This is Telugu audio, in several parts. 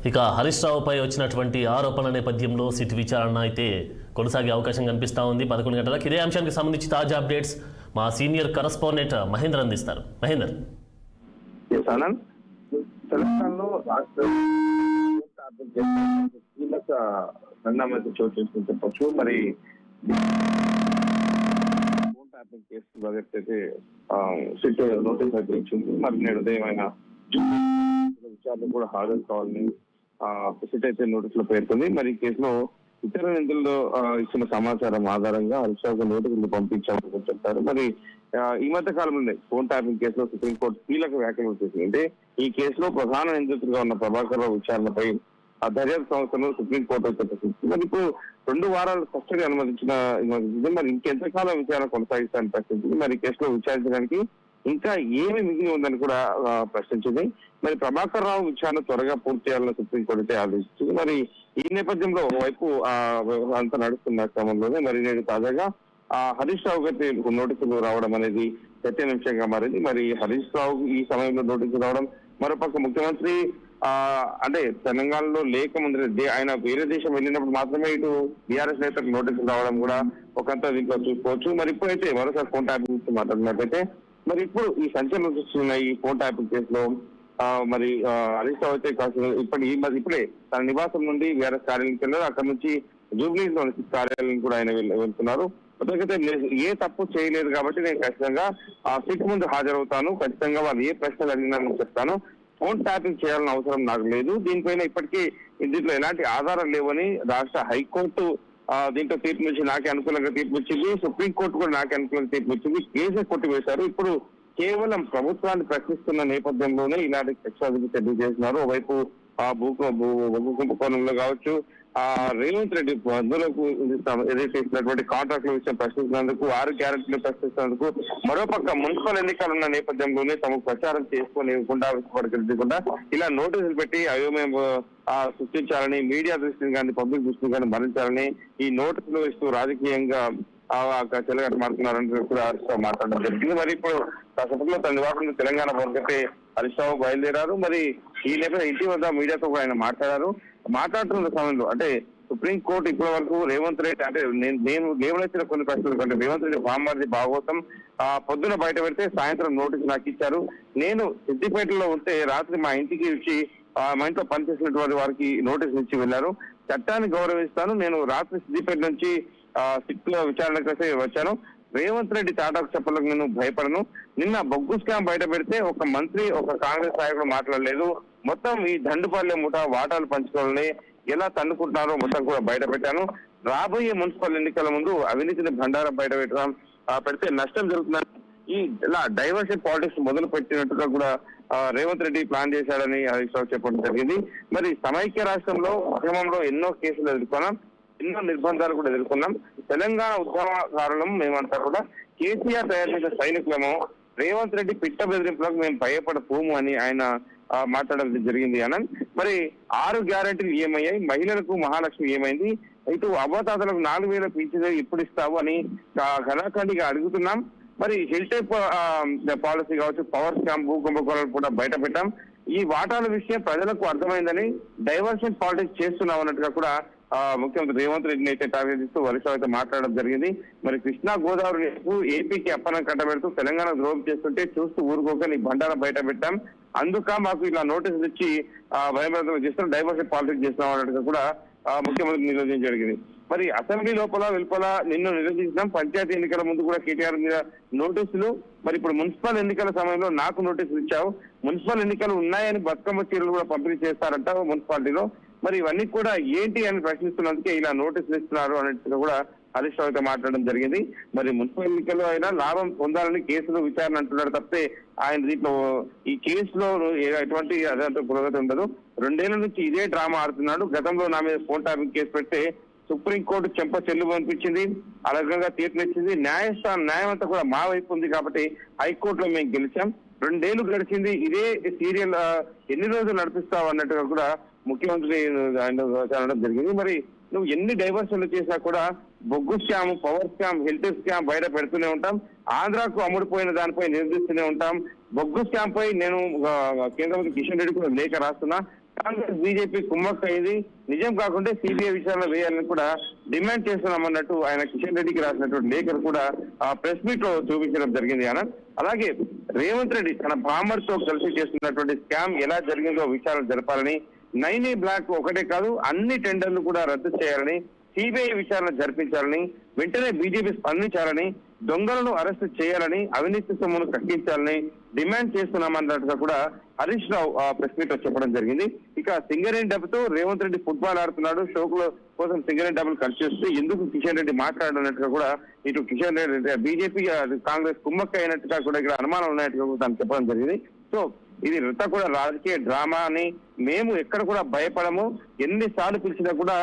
ఇక హరీష్ రావుపై వచ్చినటువంటి ఆరోపణల నేపథ్యంలో సిట్ విచారణ అయితే కొనసాగే అవకాశం కనిపిస్తూ ఉంది 11 గంటలకు. ఇదే అంశానికి సంబంధించి తాజా అప్డేట్స్ మా సీనియర్ కరస్పాండెంట్ మహేందర్ అందిస్తారు. మహేందర్. తెలంగాణలో రాష్ట్ర కీలక పరిణామాలు చోటు చేసుకుని చెప్పొచ్చు. మరి ఫోన్ ట్యాపింగ్ కేసు అయితే సిట్ నోటీస్ అయితే ఇచ్చింది. మరి నేడు ఉదయమైన విచారణ కూడా హాజరు కావాలని సిట్ అయితే నోటీస్ లో పేర్కొంది. మరి ఈ కేసులో ఇతర నిందితుల్లో ఇచ్చిన సమాచారం ఆధారంగా హరీష్ రావుకు నోటీసులు పంపించామని చెప్తారు. మరి ఈ మధ్య కాలంలో ఫోన్ ట్యాపింగ్ కేసులో సుప్రీంకోర్టు కీలక వ్యాఖ్యలు చేసింది. అంటే ఈ కేసులో ప్రధాన నిందితులుగా ఉన్న ప్రభాకర్ రావు విచారణపై దర్యాప్తు సంస్థను సుప్రీంకోర్టు ప్రకటించింది. మరి ఇప్పుడు 2 వారాల కస్టడీ అనుమతించిన మరి ఇంకెంతకాలం విచారణ కొనసాగిస్తారని ప్రశ్నించింది. మరి ఈ కేసులో విచారించడానికి ఇంకా ఏమి మిగిలి ఉందని కూడా ప్రశ్నించింది. మరి ప్రభాకర్ రావు విచారణ త్వరగా పూర్తి చేయాలని సుప్రీంకోర్టు అయితే ఆదేశించింది. మరి ఈ నేపథ్యంలో వైపు అంతా నడుస్తున్న క్రమంలోనే మరి నేడు తాజాగా హరీష్ రావు గారి నోటీసులు రావడం అనేది చర్చనీయాంశంగా మారింది. మరి హరీష్ రావు ఈ సమయంలో నోటీసులు రావడం, మరోపక్క ముఖ్యమంత్రి అంటే తెలంగాణలో లేకముందు ఆయన వేరే దేశం వెళ్ళినప్పుడు మాత్రమే ఇటు బీఆర్ఎస్ నేతలకు నోటీసులు రావడం కూడా ఒకంత దీంట్లో చూసుకోవచ్చు. మరి ఇప్పుడైతే మరోసారి ఫోన్ ట్యాపింగ్ గురించి మాట్లాడినట్టయితే మరి ఇప్పుడు ఈ సంచలనం చూస్తున్న ఈ ఫోన్ ట్యాపింగ్ కేసులో మరి హరీష్ రావు అయితే ఇప్పుడే తన నివాసం నుండి బీఆర్ఎస్ కార్యాలయానికి వెళ్ళారు. అక్కడ నుంచి జూబ్లీస్ లోని కార్యాలయం కూడా ఆయన వెళ్తున్నారు. మొదటికైతే ఏ తప్పు చేయలేదు కాబట్టి నేను ఖచ్చితంగా సిట్ ముందు హాజరవుతాను, ఖచ్చితంగా వాళ్ళు ఏ ప్రశ్నలు అడిగినా నేను చెప్తాను, ఫోన్ ట్యాపింగ్ చేయాలని అవసరం నాకు లేదు, దీనిపైన ఇప్పటికీ దీంట్లో ఎలాంటి ఆధారాలు లేవని రాష్ట్ర హైకోర్టు దీంట్లో తీర్పు ఇచ్చి నాకే అనుకూలంగా తీర్పు ఇచ్చింది, సుప్రీంకోర్టు కూడా నాకే అనుకూలంగా తీర్పు ఇచ్చింది, కేసు కొట్టివేశారు. ఇప్పుడు కేవలం ప్రభుత్వాన్ని ప్రశ్నిస్తున్న నేపథ్యంలోనే ఇలాంటి కక్షాదికి తెలియజేస్తున్నారు. ఓవైపు భూ కుంభకోణంలో కావచ్చు, రేవంత్ రెడ్డి అందులోకి ఏదైతే ఇచ్చినటువంటి కాంట్రాక్టుల విషయం ప్రశ్నిస్తున్నందుకు, 6 గ్యారెంటీలు ప్రశ్నిస్తున్నందుకు, మరోపక్క మున్సిపల్ ఎన్నికలు ఉన్న నేపథ్యంలోనే తమకు ప్రచారం చేసుకోనివ్వకుండా విషయపడకుండా ఇలా నోటీసులు పెట్టి అయోమయం సృష్టించాలని, మీడియా దృష్టిని కానీ పబ్లిక్ దృష్టిని కానీ మరించాలని ఈ నోటీసులు ఇస్తూ రాజకీయంగా చెలగట మారుతున్నారని కూడా హరీష్ రావు మాట్లాడడం జరిగింది. మరి ఇప్పుడు కాసేపట్లో తన నివాసం తెలంగాణ భవన్కి హరీష్ రావు బయలుదేరారు. మరి ఈ నేపథ్యంలో ఇంటి వద్ద మీడియాతో కూడా ఆయన మాట్లాడుతున్న సమయంలో అంటే సుప్రీంకోర్టు ఇప్పటి వరకు రేవంత్ రెడ్డి అంటే నేను లేవనెత్తిన కొన్ని ప్రశ్నలు అంటే రేవంత్ రెడ్డి బామ్మర్ది భాగవతం పొద్దున బయట పెడితే సాయంత్రం నోటీసు నాకు ఇచ్చారు, నేను సిద్దిపేటలో ఉంటే రాత్రి మా ఇంటికి వచ్చి మా ఇంట్లో పనిచేసినటువంటి వారికి నోటీసు ఇచ్చి వెళ్లారు, చట్టాన్ని గౌరవిస్తాను, నేను రాత్రి సిద్దిపేట నుంచి సిట్ విచారణకు వచ్చాను, రేవంత్ రెడ్డి తాటాకు చెప్పలకు నేను భయపడను, నిన్న బొగ్గు స్కామ్ బయట పెడితే ఒక మంత్రి ఒక కాంగ్రెస్ నాయకుడు మాట్లాడలేదు, మొత్తం ఈ దండుపల్లె ముఠా వాటాలు పంచుకోవాలని ఎలా తన్నుకుంటున్నారో మొత్తం కూడా బయట పెట్టాను, రాబోయే మున్సిపల్ ఎన్నికల ముందు అవినీతిని భండారం బయట పెడితే నష్టం జరుగుతుందని ఈ ఇలా డైవర్షన్ పాలిటిక్స్ మొదలు పెట్టినట్టుగా కూడా రేవంత్ రెడ్డి ప్లాన్ చేశాడని హరీష్ రావు చెప్పడం జరిగింది. మరి సమైక్య రాష్ట్రంలో ఉద్యమంలో ఎన్నో కేసులు ఎదుర్కొన్నాం, ఎన్నో నిర్బంధాలు కూడా ఎదుర్కొన్నాం, తెలంగాణ ఉద్యమకారులం మేమంతా కూడా కేసీఆర్ తయారు చేసిన సైనికులము, రేవంత్ రెడ్డి పిట్ట బెదిరింపులకు మేము భయపడపోము అని ఆయన మాట్లాడడం జరిగింది అనంత్. మరి 6 గ్యారెంటీలు ఏమయ్యాయి, మహిళలకు మహాలక్ష్మి ఏమైంది, ఇటు అవ్వతాతలకు 4,000 పింఛను ఎప్పుడు ఇస్తావు అని ఘనాఖండిగా అడుగుతున్నాం. మరి హెల్టెక్ పాలసీ కావచ్చు, పవర్ స్కామ్, భూ కుంభకోణాలు కూడా బయట పెట్టాం, ఈ వాటాల విషయం ప్రజలకు అర్థమైందని డైవర్షన్ పాలిటిక్స్ చేస్తున్నాం అన్నట్టుగా కూడా ముఖ్యమంత్రి రేవంత్ రెడ్డిని అయితే టార్గెట్ ఇస్తూ హరీష్ రావు అయితే మాట్లాడడం జరిగింది. మరి కృష్ణా గోదావరి ఏపీకి అప్పనం కట్టబెడుతూ తెలంగాణ ద్రోహం చేస్తుంటే చూస్తూ ఊరుకోక నీ బండారం బయట పెట్టాం, అందుక మాకు ఇలా నోటీసులు ఇచ్చి భయభ్రాంతం చేస్తున్నాం, డైవర్షన్ పాలిటిక్స్ చేస్తున్నాం అన్నట్టుగా కూడా ముఖ్యమంత్రి నిరోధించడం జరిగింది. మరి అసెంబ్లీ లోపల వెలుపల నిన్ను నిరోధించడం, పంచాయతీ ఎన్నికల ముందు కూడా కేటీఆర్ మీద నోటీసులు, మరి ఇప్పుడు మున్సిపల్ ఎన్నికల సమయంలో నాకు నోటీసులు ఇచ్చావు, మున్సిపల్ ఎన్నికలు ఉన్నాయని బతుకమ్మ చీరలు కూడా పంపిణీ చేస్తారంట మున్సిపాలిటీలో, మరి ఇవన్నీ కూడా ఏంటి అని ప్రశ్నిస్తున్నందుకే ఇలా నోటీసులు ఇస్తున్నారు అన్నట్టుగా కూడా హరీష్ రావు అయితే మాట్లాడడం జరిగింది. మరి మున్సిపల్ ఎన్నికల్లో అయినా లాభం పొందాలని కేసులో విచారణ అంటున్నాడు తప్పితే ఆయన దీంట్లో ఈ కేసులో ఎటువంటి అదంతా పురోగతి ఉండదు. 2 ఏళ్ల నుంచి ఇదే డ్రామా ఆడుతున్నాడు. గతంలో నా మీద ఫోన్ ట్యాపింగ్ కేసు పెడితే సుప్రీంకోర్టు చెంప చెల్లు అనిపించింది, ఆ రకంగా తీర్పునిచ్చింది, న్యాయం అంతా కూడా మా వైపు ఉంది కాబట్టి హైకోర్టులో మేము గెలిచాం, 2 ఏళ్లు గడిచింది, ఇదే సీరియల్ ఎన్ని రోజులు నడిపిస్తావు అన్నట్టుగా కూడా ముఖ్యమంత్రి ఆయన జరిగింది. మరి నువ్వు ఎన్ని డైవర్షన్లు చేసినా కూడా బొగ్గు scam, power scam, health scam బయట పెడుతూనే ఉంటాం, ఆంధ్రాకు అమ్ముడుపోయిన దానిపై నిర్దిస్తూనే ఉంటాం, బొగ్గు స్కామ్ పై నేను కేంద్ర మంత్రి కిషన్ రెడ్డి కూడా లేఖ రాస్తున్నా. కాంగ్రెస్ బీజేపీ కుమ్మక్క అయింది, నిజం కాకుండా సిబిఐ విచారణ వేయాలని కూడా డిమాండ్ చేస్తున్నామన్నట్టు ఆయన కిషన్ రెడ్డికి రాసినటువంటి లేఖను కూడా ప్రెస్ మీట్ లో చూపించడం జరిగింది. అలాగే రేవంత్ రెడ్డి తన బామర్తో కలిసి చేస్తున్నటువంటి స్కామ్ ఎలా జరిగిందో విచారణ జరపాలని, 9A బ్లాక్ ఒకటే కాదు అన్ని టెండర్లు కూడా రద్దు చేయాలని, సిబిఐ విచారణ జరిపించాలని, వెంటనే బీజేపీ స్పందించాలని, దొంగలను అరెస్టు చేయాలని, అవినీతి సొమ్మును కక్కించాలని డిమాండ్ చేస్తున్నామన్నట్టుగా కూడా హరీష్ రావు ప్రెస్ మీట్ లో చెప్పడం జరిగింది. ఇక సింగరేణి డబ్బుతో రేవంత్ రెడ్డి ఫుట్బాల్ ఆడుతున్నాడు, షోకుల కోసం సింగరేణి డబ్బులు ఖర్చు చేస్తే ఎందుకు కిషన్ రెడ్డి మాట్లాడినట్టుగా కూడా ఇటు కిషన్ రెడ్డి బీజేపీ కాంగ్రెస్ కుమ్మక్క అయినట్టుగా కూడా ఇక్కడ అనుమానాలు ఉన్నట్టుగా కూడా తను చెప్పడం జరిగింది. సో ఇది అంతా కూడా రాజకీయ డ్రామా అని, మేము ఎక్కడ కూడా భయపడము, ఎన్నిసార్లు పిలిచినా కూడా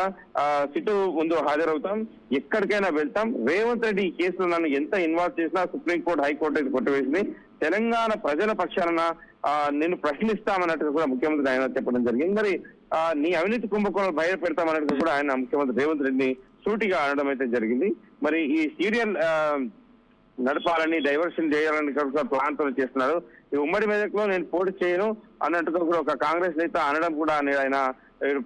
సిటు ముందు హాజరవుతాం, ఎక్కడికైనా వెళ్తాం. రేవంత్ రెడ్డి ఈ కేసులో నన్ను ఎంత ఇన్వాల్వ్ చేసినా సుప్రీంకోర్టు హైకోర్టు అయితే కొట్టివేసింది, తెలంగాణ ప్రజల పక్షాన నేను ప్రశ్నిస్తామన్నట్టుగా కూడా ముఖ్యమంత్రి ఆయన చెప్పడం జరిగింది. మరి నీ అవినీతి కుంభకోణాలు బయట పెడతామన్నట్టుగా కూడా ఆయన ముఖ్యమంత్రి రేవంత్ రెడ్డిని సూటిగా అనడం అయితే జరిగింది. మరి ఈ సీరియల్ నడపాలని, డైవర్షన్ చేయాలని ప్లాన్ తో చేస్తున్నారు. ఈ ఉమ్మడి మెదక్లో నేను పోటీ చేయను అన్నట్టుగా కూడా ఒక కాంగ్రెస్ నేత అనడం కూడా ఆయన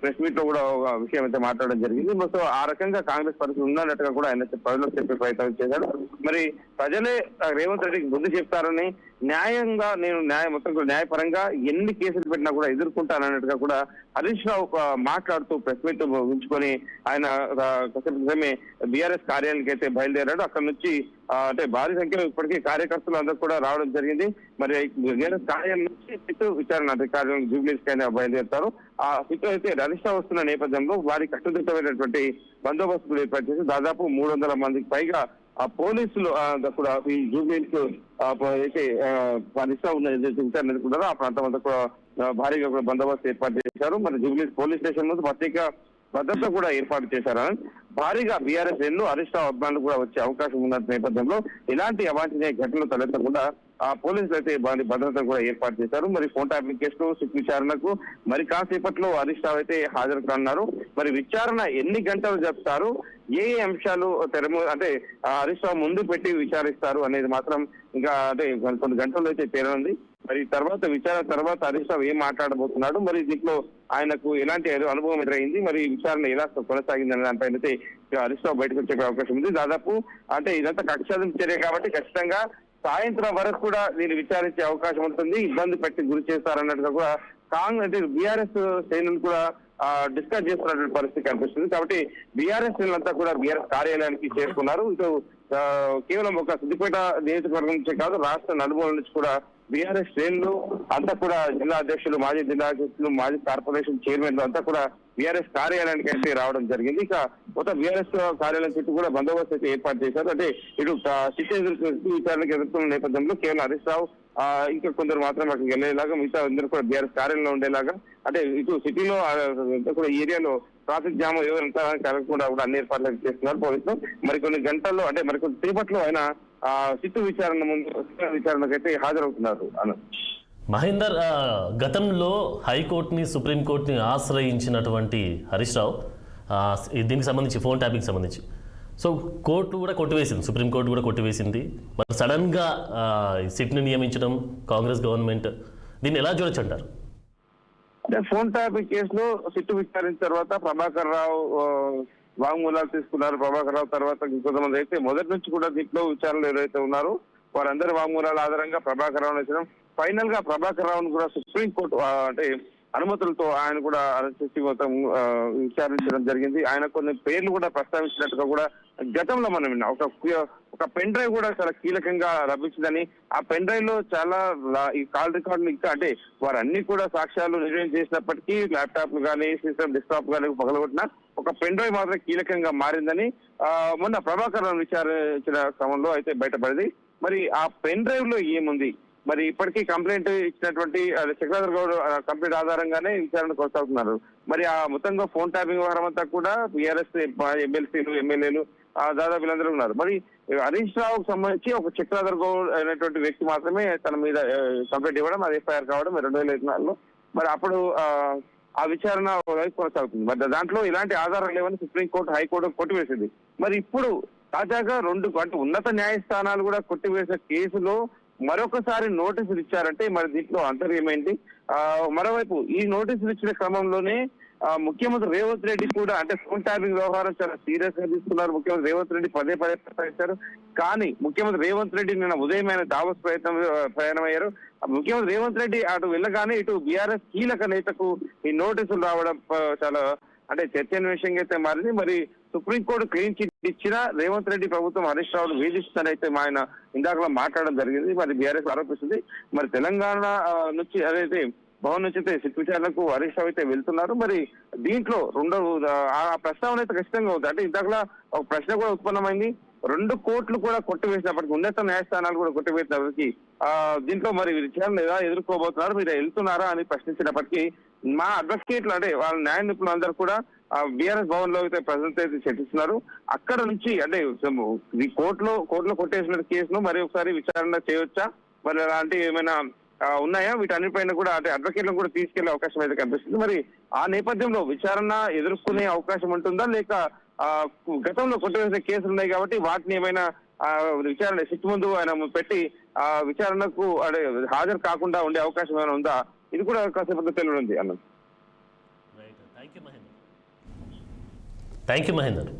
ప్రెస్ మీట్ లో కూడా ఒక విషయం అయితే మాట్లాడడం జరిగింది. సో ఆ రకంగా కాంగ్రెస్ పరిస్థితి ఉందన్నట్టుగా కూడా ఆయన ప్రజలకు చెప్పే ప్రయత్నం చేశాడు. మరి ప్రజలే రేవంత్ రెడ్డికి బుద్ధి చెప్తారని, న్యాయంగా నేను మొత్తం న్యాయపరంగా ఎన్ని కేసులు పెట్టినా కూడా ఎదుర్కొంటానన్నట్టుగా కూడా హరీష్ రావు మాట్లాడుతూ ప్రెస్ మీట్ ఉంచుకొని ఆయన క్రమమే బీఆర్ఎస్ కార్యాలయానికి అయితే బయలుదేరాడు. అక్కడ నుంచి అంటే భారీ సంఖ్యలో ఇప్పటికీ కార్యకర్తలు అందరూ కూడా రావడం జరిగింది. మరి బీఆర్ఎస్ కార్యాలయం నుంచి సిట్టు విచారణ అధికారులు జూబ్లీస్ కి బయలుదేరుతారు. ఆ సిట్టు అయితే హరీష్ రావు వస్తున్న నేపథ్యంలో వారి కట్టుదిట్టమైనటువంటి బందోబస్తులు ఏర్పాటు చేసి దాదాపు 300 మందికి పైగా పోలీసులు కూడా ఈ జూబ్లీస్ అయితే హరీష్ రావు విచారణ ఎదుర్కొన్నారో ఆ ప్రాంతం అంతా కూడా భారీగా కూడా బందోబస్తు ఏర్పాటు చేశారు. మరి జూబ్లీస్ పోలీస్ స్టేషన్ ముందు ప్రత్యేక భద్రత కూడా ఏర్పాటు చేశారని, భారీగా బీఆర్ఎస్ శ్రేణులు హరీష్ రావు అభిమానులు కూడా వచ్చే అవకాశం ఉన్న నేపథ్యంలో ఇలాంటి అవాంఛనీయ ఘటనలు తలెత్తకుండా పోలీసులు అయితే భద్రత కూడా ఏర్పాటు చేశారు. మరి ఫోన్ ట్యాపింగ్ కేసులో సిట్ విచారణకు మరి కాసేపట్లో హరీష్ రావు అయితే హాజరు కానున్నారు. మరి విచారణ ఎన్ని గంటలు జరుపుతారు, ఏ అంశాలు అంటే హరీష్ రావు ముందు పెట్టి విచారిస్తారు అనేది మాత్రం ఇంకా అంటే కొన్ని గంటల్లో అయితే తేలనుంది. మరి తర్వాత విచారణ తర్వాత హరీష్ రావు ఏం మాట్లాడబోతున్నాడు, మరి దీంట్లో ఆయనకు ఎలాంటి అనుభవం ఎదురైంది, మరి విచారణ ఎలా కొనసాగింది అనే దానిపైన అయితే హరీష్ రావు బయటకు వచ్చే అవకాశం ఉంది. దాదాపు అంటే ఇదంతా కక్షాదింపు చర్య కాబట్టి ఖచ్చితంగా సాయంత్రం వరకు కూడా దీన్ని విచారించే అవకాశం ఉంటుంది. ఇబ్బంది పెట్టి గురి చేస్తారన్నట్టుగా కూడా కాంగ్రెస్ బీఆర్ఎస్ శ్రేణులు కూడా డిస్కస్ చేస్తున్నటువంటి పరిస్థితి కనిపిస్తుంది. కాబట్టి బీఆర్ఎస్ శ్రేణులంతా కూడా బీఆర్ఎస్ కార్యాలయానికి చేరుకున్నారు. ఇటు కేవలం ఒక సిద్దిపేట నియోజకవర్గం నుంచే కాదు, రాష్ట్ర నలుమూల నుంచి కూడా బీఆర్ఎస్ శ్రేణులు అంతా కూడా జిల్లా అధ్యక్షులు, మాజీ జిల్లా అధ్యక్షులు, మాజీ కార్పొరేషన్ చైర్మన్లు అంతా కూడా బీఆర్ఎస్ కార్యాలయానికి అయితే రావడం జరిగింది. ఇక మొత్తం బీఆర్ఎస్ కార్యాలయం చుట్టూ కూడా బందోబస్తు అయితే ఏర్పాటు చేశారు. అంటే ఇటు సిట్ విచారణకు ఎదుర్కొన్న నేపథ్యంలో కేవలం హరీష్ రావు ఇంకా కొందరు మాత్రం అక్కడికి వెళ్ళేలాగా, మిగతా అందరూ కూడా బీఆర్ఎస్ కార్యాలయంలో ఉండేలాగా, అంటే ఇటు సిటీలో కూడా ఏరియాలో ట్రాఫిక్ జామ్ ఎవరంతా కలగకుండా కూడా అన్ని ఏర్పాట్లు చేస్తున్నారు పోలీసులు. మరికొన్ని గంటల్లో అంటే మరికొన్ని సేపట్లో ఆయన సిట్టు విచారణకు అయితే హాజరవుతున్నారు. మహేందర్, గతంలో హైకోర్టుని, సుప్రీంకోర్టుని ఆశ్రయించినటువంటి హరీష్ రావు దీనికి సంబంధించి ఫోన్ ట్యాపింగ్ సంబంధించి సో కోర్టు కూడా కొట్టివేసింది, సుప్రీంకోర్టు కూడా కొట్టివేసింది. మరి సడన్గా సిట్ని నియమించడం కాంగ్రెస్ గవర్నమెంట్, దీన్ని ఎలా చూడొచ్చు అంటారు? అంటే ఫోన్ ట్యాపింగ్ కేసులో సిట్టు విచారించిన తర్వాత ప్రభాకర్ రావు వాంగ్మూలాలు తీసుకున్నారు. ప్రభాకర్ రావు తర్వాత ఇంకొంతమంది అయితే మొదటి నుంచి కూడా దీంట్లో విచారణలు ఎవరైతే ఉన్నారో వారందరి వాంగ్మూలాల ఆధారంగా ప్రభాకర్ రావును వేసడం, ఫైనల్ గా ప్రభాకర్ రావును కూడా సుప్రీంకోర్టు అంటే అనుమతులతో ఆయన కూడా అరెస్ట్ చేసి మొత్తం విచారించడం జరిగింది. ఆయన కొన్ని పేర్లు కూడా ప్రస్తావించినట్టుగా కూడా గతంలో మనం విన్నాం. ఒక పెన్ డ్రైవ్ కూడా చాలా కీలకంగా లభించిందని, ఆ పెన్ డ్రైవ్ లో చాలా ఈ కాల్ రికార్డులు ఇంకా అంటే వారన్నీ కూడా సాక్ష్యాలు నిర్ణయం చేసినప్పటికీ ల్యాప్టాప్లు కానీ సిస్టమ్ డెస్క్టాప్ కానీ పగలగొట్టిన ఒక పెన్ డ్రైవ్ మాత్రం కీలకంగా మారిందని మొన్న ప్రభాకర్ రావు విచారించిన క్రమంలో అయితే బయటపడింది. మరి ఆ పెన్ డ్రైవ్ లో ఏముంది, మరి ఇప్పటికీ కంప్లైంట్ ఇచ్చినటువంటి చక్రధర్ గౌడ్ కంప్లైంట్ ఆధారంగానే విచారణ కొనసాగుతున్నారు. మరి ఆ మొత్తంగా ఫోన్ ట్యాపింగ్ వ్యవహారం అంతా కూడా బీఆర్ఎస్ ఎమ్మెల్సీలు, ఎమ్మెల్యేలు దాదాపు వీళ్ళందరూ ఉన్నారు. మరి హరీష్ రావుకు సంబంధించి ఒక చక్రధర్ గౌడ్ అనేటువంటి వ్యక్తి మాత్రమే తన మీద కంప్లైంట్ ఇవ్వడం, అది ఎఫ్ఐఆర్ కావడం 2024లో. మరి అప్పుడు ఆ విచారణ కొనసాగుతుంది. మరి దాంట్లో ఇలాంటి ఆధారాలు లేవని సుప్రీంకోర్టు, హైకోర్టు కొట్టివేసింది. మరి ఇప్పుడు తాజాగా 2 ఉన్నత న్యాయస్థానాలు కూడా కొట్టివేసిన కేసులో మరొకసారి నోటీసులు ఇచ్చారంటే మరి దీంట్లో అంతర్యం ఏంటి? మరోవైపు ఈ నోటీసులు ఇచ్చిన క్రమంలోనే ముఖ్యమంత్రి రేవంత్ రెడ్డి కూడా అంటే ఫోన్ ట్యాపింగ్ వ్యవహారం చాలా సీరియస్ గా తీసుకున్నారు. ముఖ్యమంత్రి రేవంత్ రెడ్డి పదే ప్రస్తావించారు. కానీ ముఖ్యమంత్రి రేవంత్ రెడ్డి నిన్న ఉదయమైన దావోస్ ప్రయాణమయ్యారు. ముఖ్యమంత్రి రేవంత్ రెడ్డి అటు వెళ్ళగానే ఇటు బీఆర్ఎస్ కీలక నేతకు ఈ నోటీసులు రావడం చాలా అంటే చర్చనీయాంశంగా అయితే మారింది. మరి సుప్రీంకోర్టు క్లీన్ చిట్ ఇచ్చినా రేవంత్ రెడ్డి ప్రభుత్వం హరీష్ రావును వేధిస్తుందనైతే ఆయన ఇందాక మాట్లాడడం జరిగింది. మరి బీఆర్ఎస్ ఆరోపిస్తుంది. మరి తెలంగాణ నుంచి అదైతే భవన్ నుంచి అయితే సిట్ విచారణకు హరీష్ రావు అయితే వెళ్తున్నారు. మరి దీంట్లో ఆ ప్రస్తావన అయితే ఖచ్చితంగా ఉంది. అంటే ఇందాక ఒక ప్రశ్న కూడా ఉత్పన్నమైంది. 2 కోట్లు కూడా కొట్టివేసినప్పటికీ, ఉన్నత న్యాయస్థానాలు కూడా కొట్టివేసినప్పటికీ దీంట్లో మరి విచారణ ఎలా ఎదుర్కోబోతున్నారు, మీరు వెళ్తున్నారా అని ప్రశ్నించినప్పటికీ మా అడ్వకేట్లు అంటే వాళ్ళ న్యాయ నిపుణులు అందరూ కూడా బీఆర్ఎస్ భవన్ లో అయితే ప్రజెంట్ అయితే చర్చిస్తున్నారు. అక్కడ నుంచి అంటే ఈ కోర్టులో కొట్టేసిన కేసును మరి ఒకసారి విచారణ చేయవచ్చా, మరి అలాంటి ఏమైనా ఉన్నాయా, వీటన్నిటిపైన కూడా అంటే అడ్వకేట్లను కూడా తీసుకెళ్లే అవకాశం అయితే కనిపిస్తుంది. మరి ఆ నేపథ్యంలో విచారణ ఎదుర్కొనే అవకాశం ఉంటుందా, లేక గతంలో కొట్టివేసిన కేసులు ఉన్నాయి కాబట్టి వాటిని ఏమైనా విచారణ సిట్ ముందు ఆయన పెట్టి విచారణకు అంటే హాజరు కాకుండా ఉండే అవకాశం ఏమైనా ఉందా, ఇది కూడా కాసేపు తెలియనుంది అన్నది. Thank you Mahender.